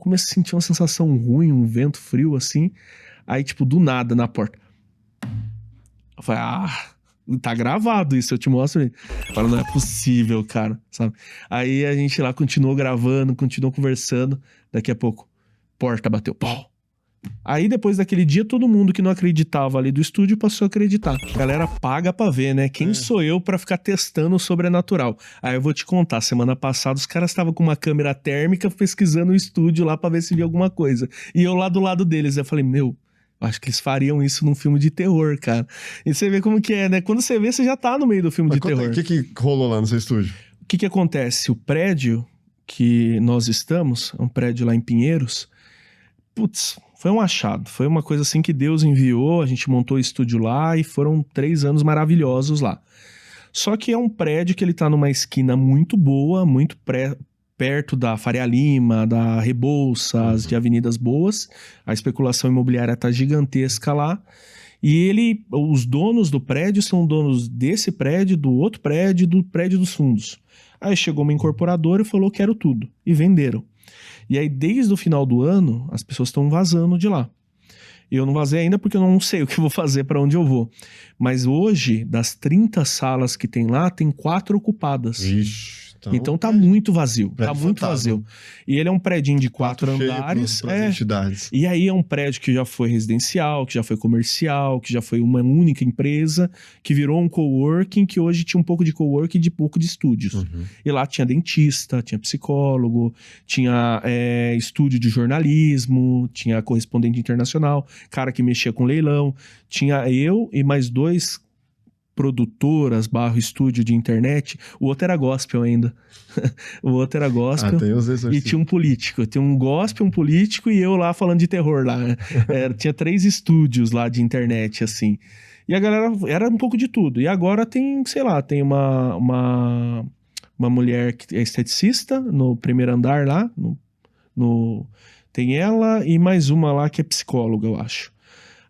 comecei a sentir uma sensação ruim, um vento frio, assim. Aí, tipo, do nada, na porta. Eu falei, tá gravado isso, eu te mostro. Eu falo, não é possível, cara, sabe? Aí a gente lá continuou gravando, continuou conversando. Daqui a pouco, porta bateu, pau. Aí depois daquele dia, todo mundo que não acreditava ali do estúdio passou a acreditar. A galera paga pra ver, né? Quem sou eu pra ficar testando o sobrenatural? Aí eu vou te contar, semana passada os caras estavam com uma câmera térmica pesquisando o estúdio lá pra ver se via alguma coisa. E eu lá do lado deles, eu falei, meu, acho que eles fariam isso num filme de terror, cara. E você vê como que é, né? Quando você vê, você já tá no meio do filme de terror. O que rolou lá no seu estúdio? O que acontece? O prédio que nós estamos, é um prédio lá em Pinheiros, putz, foi um achado. Foi uma coisa assim que Deus enviou, a gente montou o estúdio lá e foram 3 anos maravilhosos lá. Só que é um prédio que ele tá numa esquina muito boa, muito perto da Faria Lima, da Rebouças, de avenidas boas. A especulação imobiliária tá gigantesca lá. E os donos do prédio são donos desse prédio, do outro prédio, do prédio dos fundos. Aí chegou uma incorporadora e falou, quero tudo. E venderam. E aí, desde o final do ano, as pessoas estão vazando de lá. Eu não vazei ainda porque eu não sei o que eu vou fazer, para onde eu vou. Mas hoje, das 30 salas que tem lá, tem 4 ocupadas. Ixi, então tá muito vazio. Tá prédio muito fantasma. vazio. E ele é um prédio de 4 andares. Entidades. E aí é um prédio que já foi residencial, que já foi comercial, que já foi uma única empresa, que virou um coworking, que hoje tinha um pouco de coworking e pouco de estúdios. E lá tinha dentista, tinha psicólogo, tinha estúdio de jornalismo, tinha correspondente internacional, cara que mexia com leilão. Tinha eu e mais 2 produtoras / estúdio de internet. O outro era gospel ainda. O outro era gospel. E tinha um político. Tinha um gospel, um político e eu lá falando de terror lá. Tinha 3 estúdios lá de internet, assim. E a galera era um pouco de tudo. E agora tem, sei lá, tem uma mulher que é esteticista no primeiro andar lá. Tem ela e mais uma lá que é psicóloga, eu acho.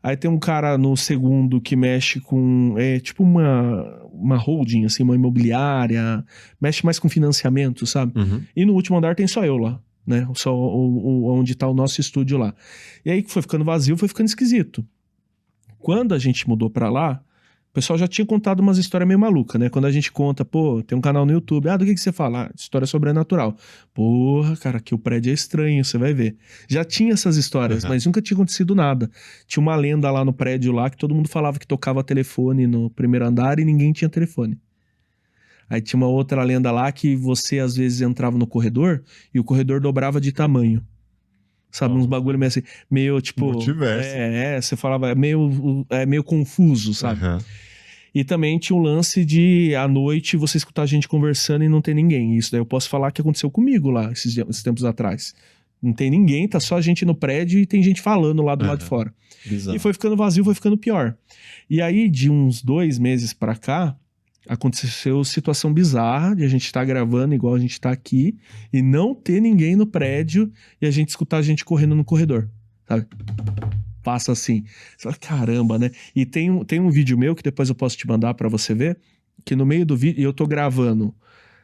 Aí tem um cara no segundo que mexe com... tipo uma holding, assim, uma imobiliária. Mexe mais com financiamento, sabe? E no último andar tem só eu lá, né? Só onde tá o nosso estúdio lá. E aí que foi ficando vazio, foi ficando esquisito. Quando a gente mudou pra lá, o pessoal já tinha contado umas histórias meio malucas, né? Quando a gente conta, pô, tem um canal no YouTube. Do que você fala? História sobrenatural. Porra, cara, aqui o prédio é estranho, você vai ver. Já tinha essas histórias, mas nunca tinha acontecido nada. Tinha uma lenda lá no prédio lá que todo mundo falava que tocava telefone no primeiro andar e ninguém tinha telefone. Aí tinha uma outra lenda lá que você às vezes entrava no corredor e o corredor dobrava de tamanho. Sabe, uns bagulho meio assim, meio tipo... Multiverso. Você falava, meio confuso, sabe? E também tinha um lance de, à noite, você escutar a gente conversando e não ter ninguém. Isso daí eu posso falar que aconteceu comigo lá, esses tempos atrás. Não tem ninguém, tá só a gente no prédio e tem gente falando lá do lado de fora. Bizarro. E foi ficando vazio, foi ficando pior. E aí, de uns 2 meses pra cá, aconteceu situação bizarra de a gente estar gravando igual a gente tá aqui e não ter ninguém no prédio e a gente escutar a gente correndo no corredor, sabe? Passa assim. Você fala, caramba, né? E tem um vídeo meu que depois eu posso te mandar pra você ver, que no meio do vídeo eu tô gravando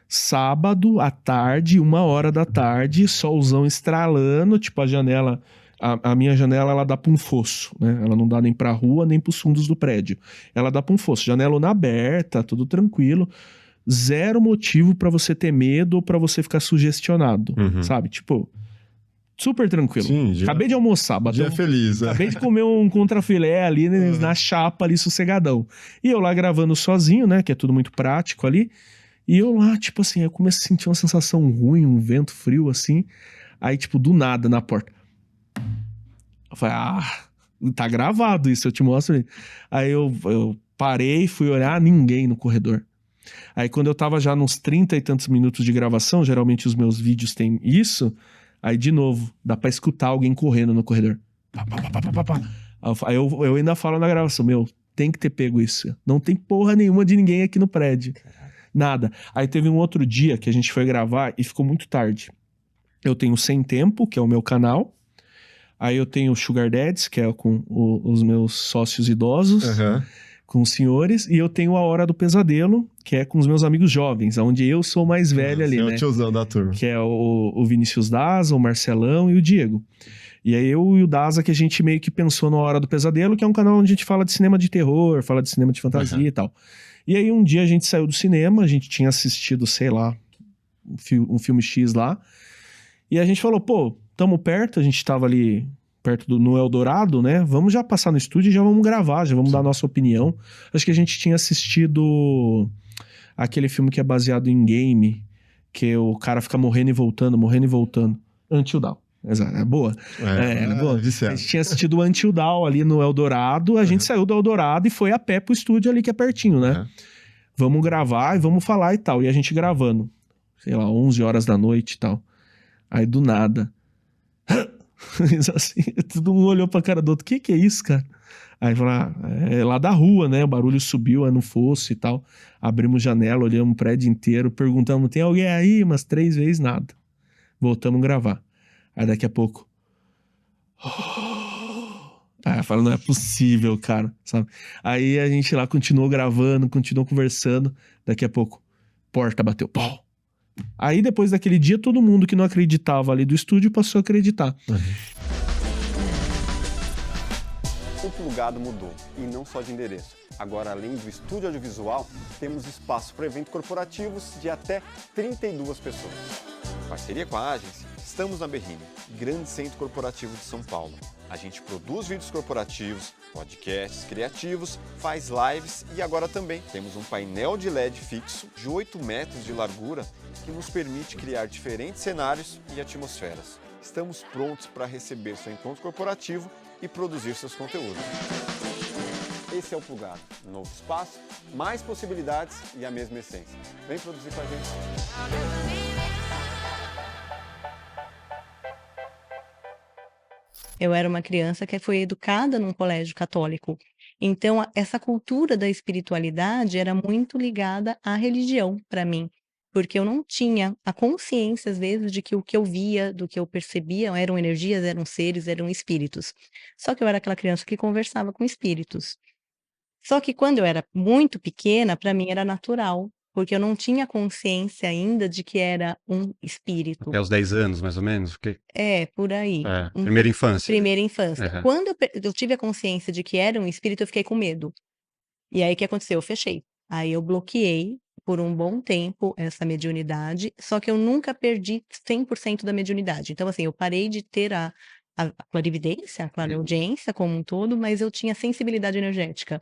sábado à tarde, 1h da tarde, solzão estralando, tipo a janela... A minha janela, ela dá pra um fosso, né? Ela não dá nem pra rua, nem pros fundos do prédio. Ela dá pra um fosso. Janelona aberta, tudo tranquilo. 0 motivo pra você ter medo ou pra você ficar sugestionado, sabe? Tipo, super tranquilo. Sim, Acabei de almoçar, dia feliz. Acabei de comer um contrafilé ali na chapa ali, sossegadão. E eu lá gravando sozinho, né? Que é tudo muito prático ali. E eu lá, tipo assim, eu comecei a sentir uma sensação ruim, um vento frio assim. Aí, tipo, do nada, na porta. Eu falei, tá gravado isso, eu te mostro. Aí eu parei, fui olhar, ninguém no corredor. Aí quando eu tava já nos 30 e tantos minutos de gravação, geralmente os meus vídeos têm isso, aí de novo, dá pra escutar alguém correndo no corredor. Aí eu ainda falo na gravação, tem que ter pego isso. Não tem porra nenhuma de ninguém aqui no prédio. Nada. Aí teve um outro dia que a gente foi gravar e ficou muito tarde. Eu tenho Sem Tempo, que é o meu canal. Aí eu tenho o Sugar Daddies, que é com os meus sócios idosos. com os senhores, e eu tenho a Hora do Pesadelo, que é com os meus amigos jovens, onde eu sou o mais velho ali, Você é né? o tiozão da turma. Que é o Vinícius Daza, o Marcelão e o Diego. E aí eu e o Daza que a gente meio que pensou no Hora do Pesadelo, que é um canal onde a gente fala de cinema de terror, fala de cinema de fantasia e tal. E aí um dia a gente saiu do cinema, a gente tinha assistido, sei lá, um filme X lá, e a gente falou, pô, tamo perto, a gente tava ali perto no Eldorado, né? Vamos já passar no estúdio e já vamos gravar, já vamos dar a nossa opinião. Acho que a gente tinha assistido aquele filme que é baseado em game, que o cara fica morrendo e voltando, morrendo e voltando. Until Dawn. Exato, é boa. É boa. Viciado. A gente tinha assistido o Until Dawn ali no Eldorado, a gente saiu do Eldorado e foi a pé pro estúdio ali que é pertinho, né? Vamos gravar e vamos falar e tal. E a gente gravando, sei lá, 11 horas da noite e tal. Aí do nada. Assim, todo mundo olhou pra cara do outro. Que é isso, cara? Aí falou, é lá da rua, né? O barulho subiu, é no fosso e tal. Abrimos janela, olhamos o prédio inteiro, perguntamos, tem alguém aí? Umas 3 vezes, nada. Voltamos a gravar. Aí daqui a pouco... Aí eu falo, não é possível, cara, sabe? Aí a gente lá continuou gravando, continuou conversando. Daqui a pouco, porta bateu, pau. Aí depois daquele dia, todo mundo que não acreditava ali do estúdio passou a acreditar. O Plugado mudou, e não só de endereço. Agora, além do estúdio audiovisual, temos espaço para eventos corporativos de até 32 pessoas. Em parceria com a Agence, estamos na Berrini, grande centro corporativo de São Paulo. A gente produz vídeos corporativos, podcasts criativos, faz lives e agora também temos um painel de LED fixo de 8 metros de largura que nos permite criar diferentes cenários e atmosferas. Estamos prontos para receber seu encontro corporativo e produzir seus conteúdos. Esse é o Plugado, um novo espaço, mais possibilidades e a mesma essência. Vem produzir com a gente. Eu era uma criança que foi educada num colégio católico. Então, essa cultura da espiritualidade era muito ligada à religião para mim, porque eu não tinha a consciência, às vezes, de que o que eu via, do que eu percebia, eram energias, eram seres, eram espíritos. Só que eu era aquela criança que conversava com espíritos. Só que quando eu era muito pequena, para mim era natural, porque eu não tinha consciência ainda de que era um espírito. Até os 10 anos, mais ou menos? Porque... É, por aí. Primeira infância. Primeira infância. Uhum. Quando eu tive a consciência de que era um espírito, eu fiquei com medo. E aí, o que aconteceu? Eu fechei. Aí eu bloqueei por um bom tempo essa mediunidade, só que eu nunca perdi 100% da mediunidade. Então, assim, eu parei de ter a clarividência, a clareaudiência como um todo, mas eu tinha sensibilidade energética.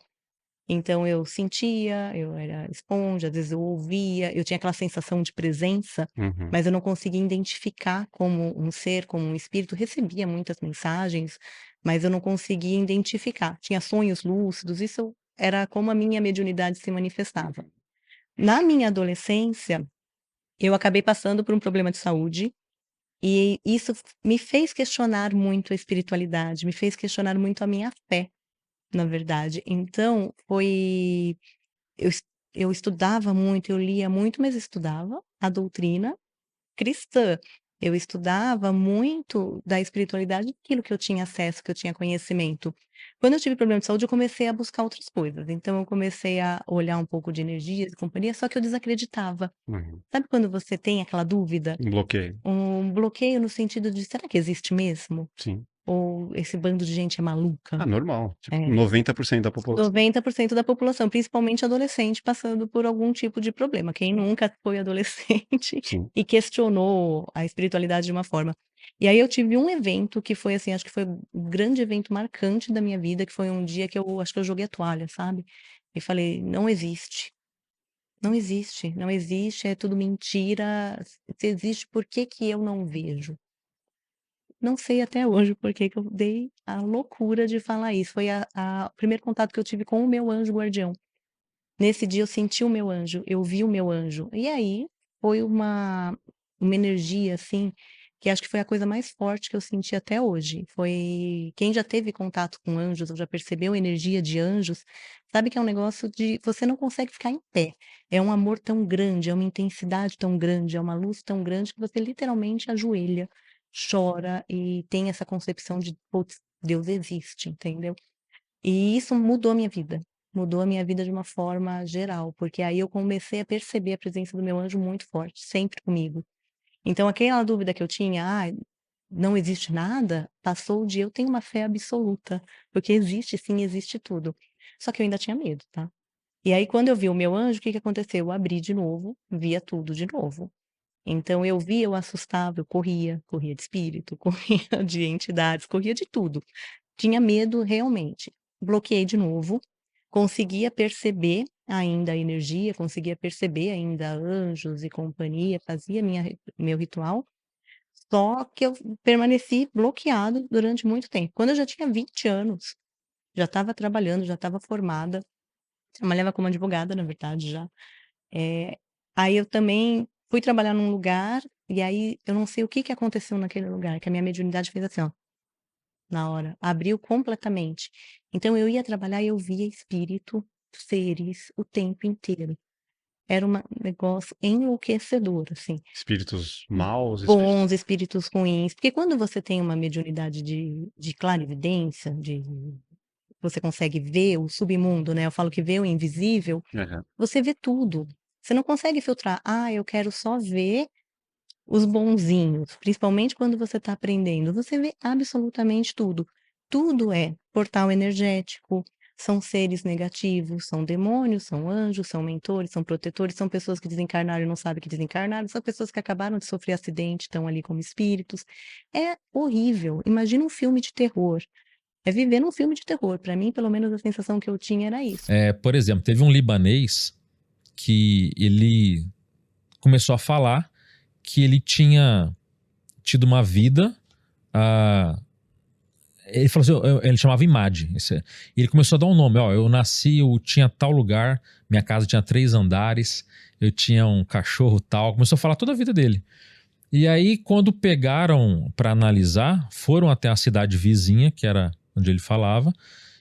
Então eu sentia, eu era esponja, às vezes eu ouvia, eu tinha aquela sensação de presença, mas eu não conseguia identificar como um ser, como um espírito. Recebia muitas mensagens, mas eu não conseguia identificar. Tinha sonhos lúcidos, isso era como a minha mediunidade se manifestava. Na minha adolescência, eu acabei passando por um problema de saúde, e isso me fez questionar muito a espiritualidade, me fez questionar muito a minha fé. Na verdade. Então, eu estudava muito, eu lia muito, mas estudava a doutrina cristã. Eu estudava muito da espiritualidade, aquilo que eu tinha acesso, que eu tinha conhecimento. Quando eu tive problema de saúde, eu comecei a buscar outras coisas. Então, eu comecei a olhar um pouco de energias e companhia, só que eu desacreditava. Sabe quando você tem aquela dúvida? Um bloqueio. Um bloqueio no sentido de, será que existe mesmo? Sim. Ou esse bando de gente é maluca? Normal. Tipo, 90% da população. 90% da população, principalmente adolescente, passando por algum tipo de problema. Quem nunca foi adolescente e questionou a espiritualidade de uma forma. E aí eu tive um evento que foi assim, acho que foi um grande evento marcante da minha vida, que foi um dia que eu acho que eu joguei a toalha, sabe? E falei, não existe. Não existe, não existe, é tudo mentira. Se existe, por que que eu não vejo? Não sei até hoje por que que eu dei a loucura de falar isso. Foi o primeiro contato que eu tive com o meu anjo guardião. Nesse dia eu senti o meu anjo, eu vi o meu anjo. E aí foi uma energia, assim, que acho que foi a coisa mais forte que eu senti até hoje. Foi quem já teve contato com anjos ou já percebeu energia de anjos, sabe que é um negócio de você não consegue ficar em pé. É um amor tão grande, é uma intensidade tão grande, é uma luz tão grande que você literalmente ajoelha, chora e tem essa concepção de, putz, Deus existe, entendeu? E isso mudou a minha vida. Mudou a minha vida de uma forma geral, porque aí eu comecei a perceber a presença do meu anjo muito forte, sempre comigo. Então aquela dúvida que eu tinha, não existe nada, passou de eu tenho uma fé absoluta, porque existe sim, existe tudo. Só que eu ainda tinha medo, tá? E aí quando eu vi o meu anjo, o que que aconteceu? Eu abri de novo, via tudo de novo. Então eu via, eu assustava, eu corria de espírito, corria de entidades, corria de tudo. Tinha medo realmente. Bloqueei de novo, conseguia perceber ainda a energia, conseguia perceber ainda anjos e companhia, fazia meu ritual, só que eu permaneci bloqueado durante muito tempo. Quando eu já tinha 20 anos, já estava trabalhando, já estava formada, trabalhava como advogada, na verdade, já. Aí eu também fui trabalhar num lugar, e aí eu não sei o que que aconteceu naquele lugar, que a minha mediunidade fez assim, ó, na hora, abriu completamente. Então eu ia trabalhar e eu via espírito, seres, o tempo inteiro. Era um negócio enlouquecedor, assim. Espíritos maus, Bons, espíritos ruins. Porque quando você tem uma mediunidade de clarividência, você consegue ver o submundo, né? Eu falo que vê o invisível, Aham. você vê tudo. Você não consegue filtrar. Eu quero só ver os bonzinhos, principalmente quando você está aprendendo. Você vê absolutamente tudo. Tudo é portal energético, são seres negativos, são demônios, são anjos, são mentores, são protetores, são pessoas que desencarnaram e não sabem que desencarnaram, são pessoas que acabaram de sofrer acidente, estão ali como espíritos. É horrível. Imagina um filme de terror. É viver num filme de terror. Para mim, pelo menos, a sensação que eu tinha era isso. Por exemplo, teve um libanês que ele começou a falar que ele tinha tido uma vida. Ele falou assim, ele chamava Imad. E ele começou a dar um nome. Eu nasci, eu tinha tal lugar, minha casa tinha 3 andares, eu tinha um cachorro tal. Começou a falar toda a vida dele. E aí, quando pegaram para analisar, foram até a cidade vizinha, que era onde ele falava,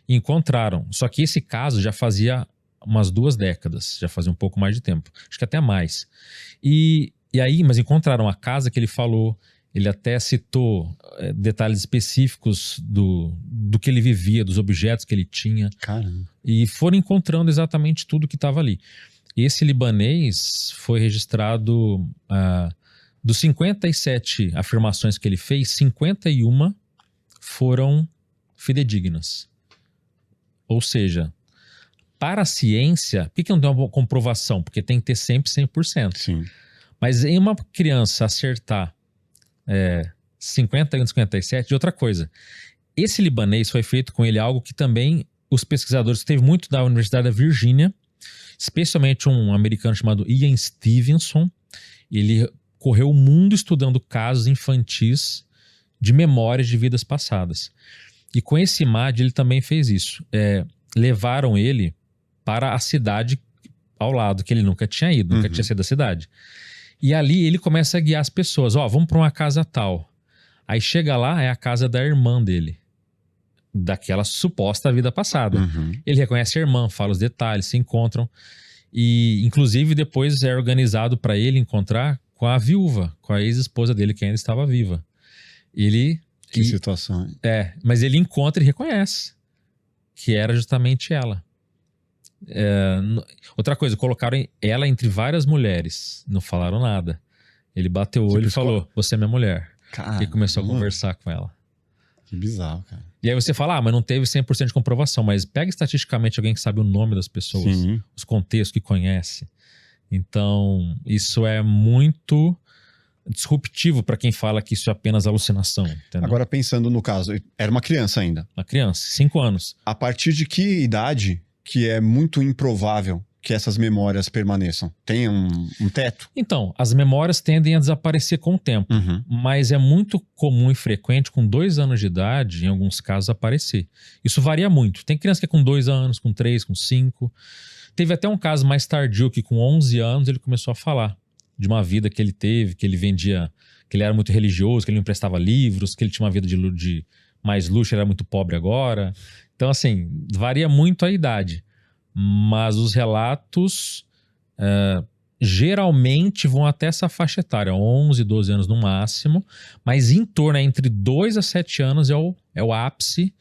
e encontraram. Só que esse caso já fazia umas 2 décadas, já fazia um pouco mais de tempo, acho que até mais. E aí, mas encontraram a casa que ele falou, ele até citou detalhes específicos do que ele vivia, dos objetos que ele tinha. Caramba. E foram encontrando exatamente tudo que estava ali. Esse libanês foi registrado, dos 57 afirmações que ele fez, 51 foram fidedignas. Ou seja, para a ciência, por que não tem uma comprovação? Porque tem que ter sempre 100%. Sim. Mas em uma criança acertar 51, 57, e outra coisa, esse libanês foi feito com ele algo que também os pesquisadores, que teve muito da Universidade da Virgínia, especialmente um americano chamado Ian Stevenson, ele correu o mundo estudando casos infantis de memórias de vidas passadas. E com esse Imad ele também fez isso. Levaram ele para a cidade ao lado, que ele nunca tinha ido, nunca tinha saído da cidade. E ali ele começa a guiar as pessoas. Vamos para uma casa tal. Aí chega lá, é a casa da irmã dele. Daquela suposta vida passada. Ele reconhece a irmã, fala os detalhes, se encontram. E, inclusive, depois é organizado para ele encontrar com a viúva, com a ex-esposa dele, que ainda estava viva. Que situação. Mas ele encontra e reconhece que era justamente ela. Outra coisa, colocaram ela entre várias mulheres, não falaram nada. Ele bateu o olho e falou, você é minha mulher. E começou a conversar com ela. Que bizarro, cara. E aí você fala, mas não teve 100% de comprovação, mas pega estatisticamente alguém que sabe o nome das pessoas, Sim. os contextos que conhece. Então, isso é muito disruptivo para quem fala que isso é apenas alucinação. Entendeu? Agora, pensando no caso, era uma criança ainda. Uma criança, 5 anos. A partir de que idade que é muito improvável que essas memórias permaneçam? Tem um teto? Então, as memórias tendem a desaparecer com o tempo, mas é muito comum e frequente com 2 anos de idade, em alguns casos, aparecer. Isso varia muito. Tem criança que é com 2 anos, com 3, com 5. Teve até um caso mais tardio que com 11 anos ele começou a falar de uma vida que ele teve, que ele vendia, que ele era muito religioso, que ele não emprestava livros, que ele tinha uma vida de mais luxo, era muito pobre agora. Então, assim, varia muito a idade. Mas os relatos geralmente vão até essa faixa etária, 11, 12 anos no máximo, mas em torno, entre 2 a 7 anos é o ápice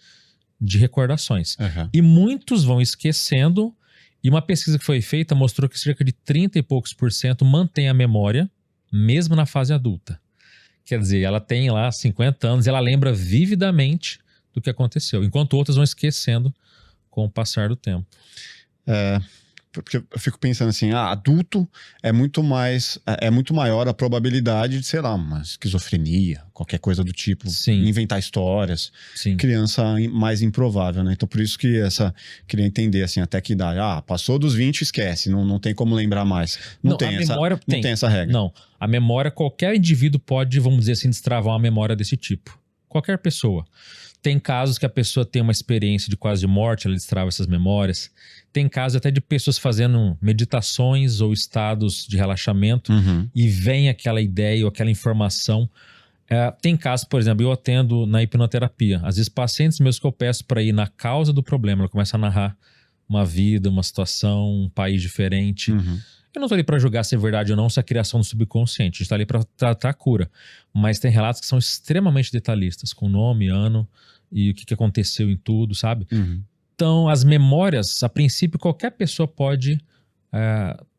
de recordações. Uhum. E muitos vão esquecendo, e uma pesquisa que foi feita mostrou que cerca de 30 e poucos % mantém a memória, mesmo na fase adulta. Quer dizer, ela tem lá 50 anos e ela lembra vividamente do que aconteceu, enquanto outras vão esquecendo com o passar do tempo. Porque eu fico pensando assim, adulto é muito maior a probabilidade de, sei lá, uma esquizofrenia, qualquer coisa do tipo, Sim. inventar histórias. Sim. Criança mais improvável, né? Então por isso que queria entender assim, até que idade. Passou dos 20, esquece, não tem como lembrar mais. Não tem essa regra. Não, a memória, qualquer indivíduo pode, vamos dizer assim, destravar uma memória desse tipo. Qualquer pessoa. Tem casos que a pessoa tem uma experiência de quase morte, ela destrava essas memórias. Tem casos até de pessoas fazendo meditações ou estados de relaxamento e vem aquela ideia ou aquela informação. Tem casos, por exemplo, eu atendo na hipnoterapia. Às vezes pacientes meus que eu peço para ir na causa do problema, ela começa a narrar uma vida, uma situação, um país diferente. Eu não estou ali para julgar se é verdade ou não, se é a criação do subconsciente. A gente está ali para tratar a cura. Mas tem relatos que são extremamente detalhistas, com nome, ano e o que aconteceu em tudo, sabe? Então, as memórias, a princípio, qualquer pessoa pode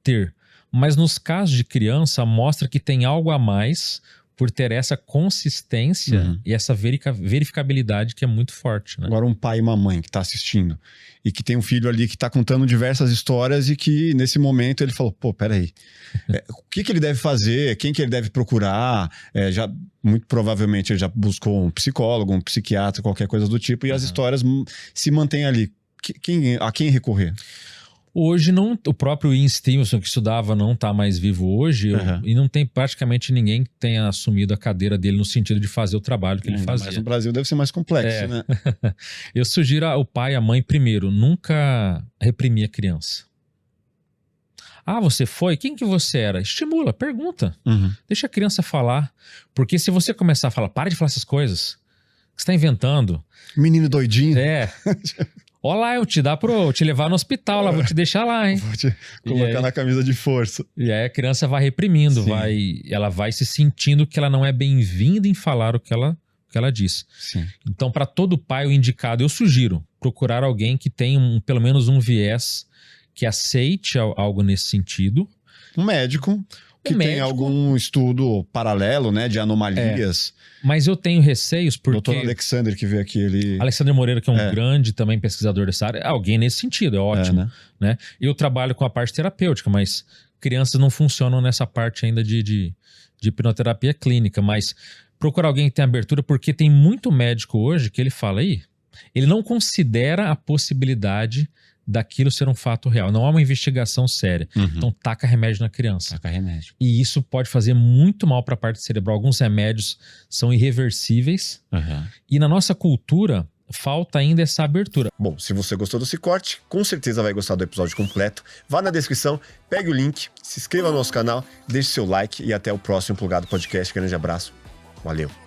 ter. Mas nos casos de criança, mostra que tem algo a mais por ter essa consistência e essa verificabilidade que é muito forte, né? Agora, um pai e uma mãe que está assistindo e que tem um filho ali que está contando diversas histórias e que, nesse momento, ele falou, pô, peraí, o que ele deve fazer? Quem que ele deve procurar? Muito provavelmente ele já buscou um psicólogo, um psiquiatra, qualquer coisa do tipo, e as histórias se mantêm ali. A quem recorrer? Hoje, o próprio Ian Stevenson, que estudava, não está mais vivo hoje, e não tem praticamente ninguém que tenha assumido a cadeira dele no sentido de fazer o trabalho que ele fazia. Mas no Brasil deve ser mais complexo, né? Eu sugiro ao pai e à mãe, primeiro, nunca reprimir a criança. Você foi? Quem que você era? Estimula, pergunta. Deixa a criança falar. Porque se você começar a falar, para de falar essas coisas, que você está inventando. Menino doidinho. Olá, eu te levar no hospital lá, vou te deixar lá, hein? Vou te colocar na camisa de força. E aí a criança vai reprimindo, ela vai se sentindo que ela não é bem-vinda em falar o que ela diz. Sim. Então, para todo pai, o indicado, eu sugiro procurar alguém que tenha pelo menos um viés que aceite algo nesse sentido. Um médico que tem algum estudo paralelo, né, de anomalias. Mas eu tenho receios porque... Doutor Alexander que veio aqui, ele... Alexander Moreira, que é um grande também pesquisador dessa área, alguém nesse sentido, é ótimo. Né? Eu trabalho com a parte terapêutica, mas crianças não funcionam nessa parte ainda de hipnoterapia clínica, mas procura alguém que tenha abertura, porque tem muito médico hoje que ele fala aí, ele não considera a possibilidade daquilo ser um fato real. Não há uma investigação séria. Então, taca remédio na criança. Taca remédio. E isso pode fazer muito mal para a parte cerebral. Alguns remédios são irreversíveis. E na nossa cultura, falta ainda essa abertura. Bom, se você gostou desse corte, com certeza vai gostar do episódio completo. Vá na descrição, pegue o link, se inscreva no nosso canal, deixe seu like e até o próximo Plugado Podcast. Grande abraço. Valeu.